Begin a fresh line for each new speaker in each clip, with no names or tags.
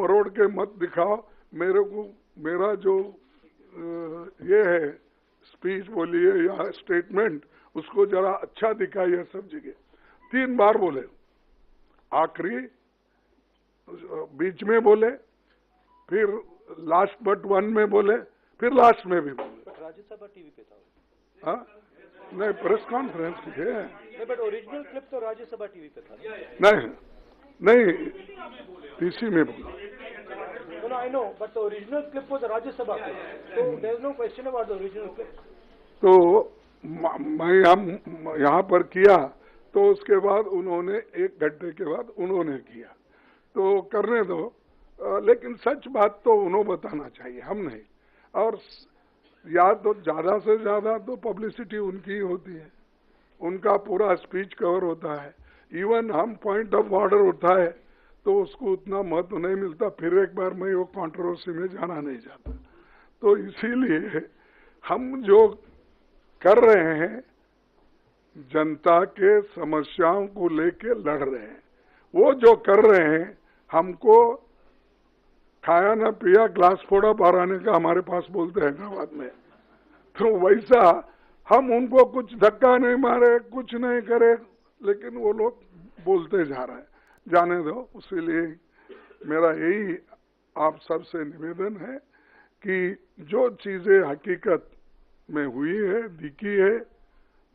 मरोड़ के मत दिखाओ मेरे को। मेरा जो ये है स्पीच बोलिए या स्टेटमेंट, उसको जरा अच्छा दिखाइए सब जगह। 3 बार बोले, आखिरी, बीच में बोले, फिर लास्ट बट वन में बोले, फिर लास्ट में भी बोले।
राज्यसभा टीवी पे था।
हाँ, नहीं प्रेस कॉन्फ्रेंस है।
नहीं, बट ओरिजिनल क्लिप तो राज्यसभा टीवी पे था।
नहीं, इसी में बोला।
No, I know, but the original clip was a Rajya Sabha clip. So there is no question about the original clip.
तो मैं यहाँ पर किया, तो उसके बाद उन्होंने 1 घंटे के बाद उन्होंने किया, तो करने दो। लेकिन सच बात तो उन्होंने बताना चाहिए, हम नहीं। और या तो ज्यादा से ज्यादा तो पब्लिसिटी उनकी ही होती है, उनका पूरा स्पीच कवर होता है। इवन हम पॉइंट ऑफ ऑर्डर उठाए तो उसको उतना महत्व नहीं मिलता, फिर एक बार मैं वो कंट्रोवर्सी में जाना नहीं चाहता। तो इसीलिए हम जो कर रहे हैं, जनता के समस्याओं को लेके लड़ रहे हैं। वो जो कर रहे हैं, हमको खाया ना पिया ग्लास फोड़ा बाहर आने का हमारे पास बोलते हैं हैदराबाद में, तो वैसा हम उनको कुछ धक्का नहीं मारे, कुछ नहीं करे, लेकिन वो लोग बोलते जा रहे हैं। जाने दो। इसीलिए मेरा यही आप सबसे निवेदन है कि जो चीजें हकीकत में हुई है, दिखी है,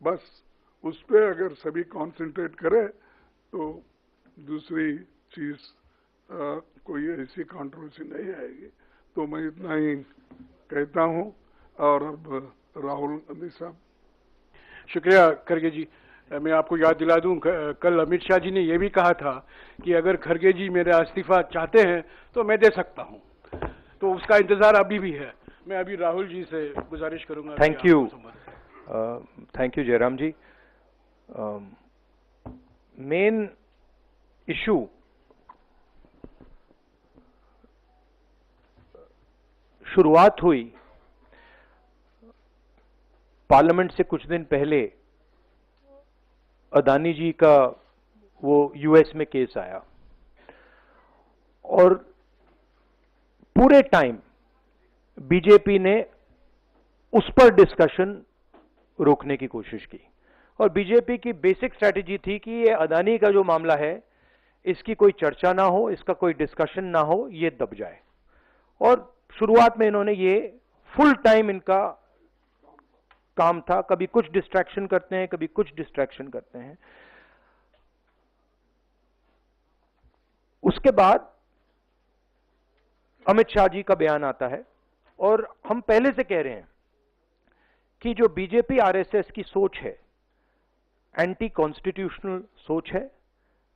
बस उस पे अगर सभी कंसंट्रेट करें तो दूसरी चीज कोई ऐसी कंट्रोवर्सी नहीं आएगी। तो मैं इतना ही कहता हूं। और अब राहुल गांधी साहब।
शुक्रिया खड़गे जी। मैं आपको याद दिला दूं, कल अमित शाह जी ने यह भी कहा था कि अगर खड़गे जी मेरा इस्तीफा चाहते हैं तो मैं दे सकता हूं, तो उसका इंतजार अभी भी है। मैं अभी राहुल जी से गुजारिश करूंगा।
Thank you Jairam ji. Main issue शुरुआत हुई पार्लियामेंट से कुछ दिन पहले, अदानी जी का वो यूएस में केस आया, और पूरे टाइम बीजेपी ने उस पर डिस्कशन रोकने की कोशिश की। और बीजेपी की बेसिक स्ट्रैटेजी थी कि ये अदानी का जो मामला है, इसकी कोई चर्चा ना हो, इसका कोई डिस्कशन ना हो, ये दब जाए। और शुरुआत में इन्होंने ये फुल टाइम इनका काम था, कभी कुछ डिस्ट्रैक्शन करते हैं, कभी कुछ डिस्ट्रैक्शन करते हैं। उसके बाद अमित शाह जी का बयान आता है, और हम पहले से कह रहे हैं कि जो बीजेपी आरएसएस की सोच है, एंटी कॉन्स्टिट्यूशनल सोच है,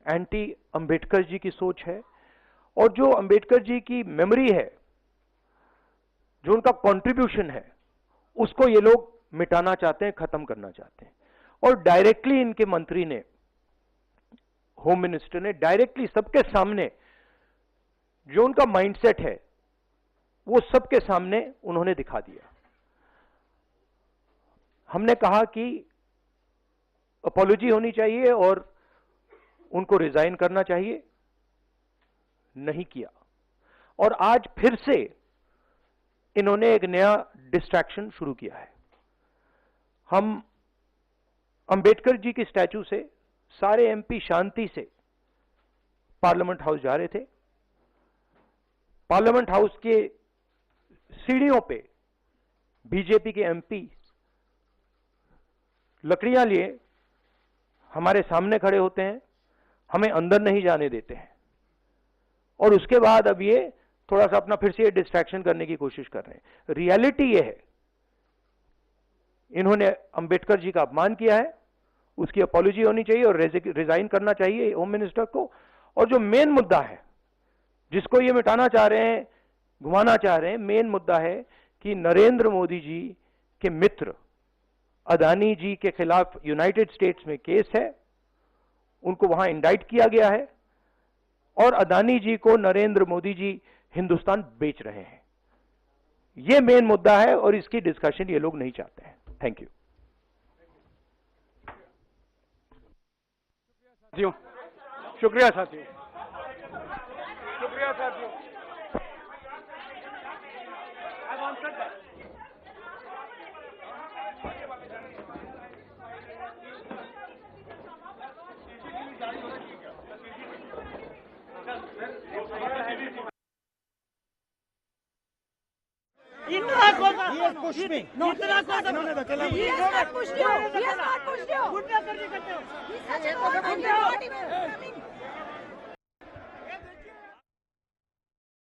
एंटी अंबेडकर जी की सोच है, और जो अंबेडकर जी की मेमोरी है, जो उनका कंट्रीब्यूशन है, उसको ये लोग मिटाना चाहते हैं, खत्म करना चाहते हैं। और डायरेक्टली इनके मंत्री ने, होम मिनिस्टर ने डायरेक्टली सबके सामने जो उनका माइंडसेट है वो सबके सामने उन्होंने दिखा दिया। हमने कहा कि अपॉलॉजी होनी चाहिए और उनको रिजाइन करना चाहिए, नहीं किया। और आज फिर से इन्होंने एक नया डिस्ट्रैक्शन शुरू किया है। हम अंबेडकर जी की स्टैचू से सारे एमपी शांति से पार्लियामेंट हाउस जा रहे थे। पार्लियामेंट हाउस के सीढ़ियों पे बीजेपी के एमपी लकड़ियां लिए हमारे सामने खड़े होते हैं, हमें अंदर नहीं जाने देते हैं। और उसके बाद अब ये थोड़ा सा अपना फिर से डिस्ट्रैक्शन करने की कोशिश कर रहे हैं। रियलिटी ये है, इन्होंने अंबेडकर जी का अपमान किया है, उसकी अपॉलॉजी होनी चाहिए और रिजाइन करना चाहिए होम मिनिस्टर को। और जो मेन मुद्दा है, जिसको ये मिटाना चाह रहे हैं, घुमाना चाह रहे हैं, मेन मुद्दा है कि नरेंद्र मोदी जी के मित्र अदानी जी के खिलाफ यूनाइटेड स्टेट्स में केस है, उनको वहां इंडाइट किया गया है, और अदानी जी को नरेंद्र मोदी जी हिंदुस्तान बेच रहे हैं। यह मेन मुद्दा है और इसकी डिस्कशन ये लोग नहीं चाहते हैं। Thank you.
शुक्रिया साथियों। शुक्रिया साथियों।
pushed me.
No, he has not pushed you. He has not pushed you.
Good luck करके करते हो.
He's such a good man. You're not even coming.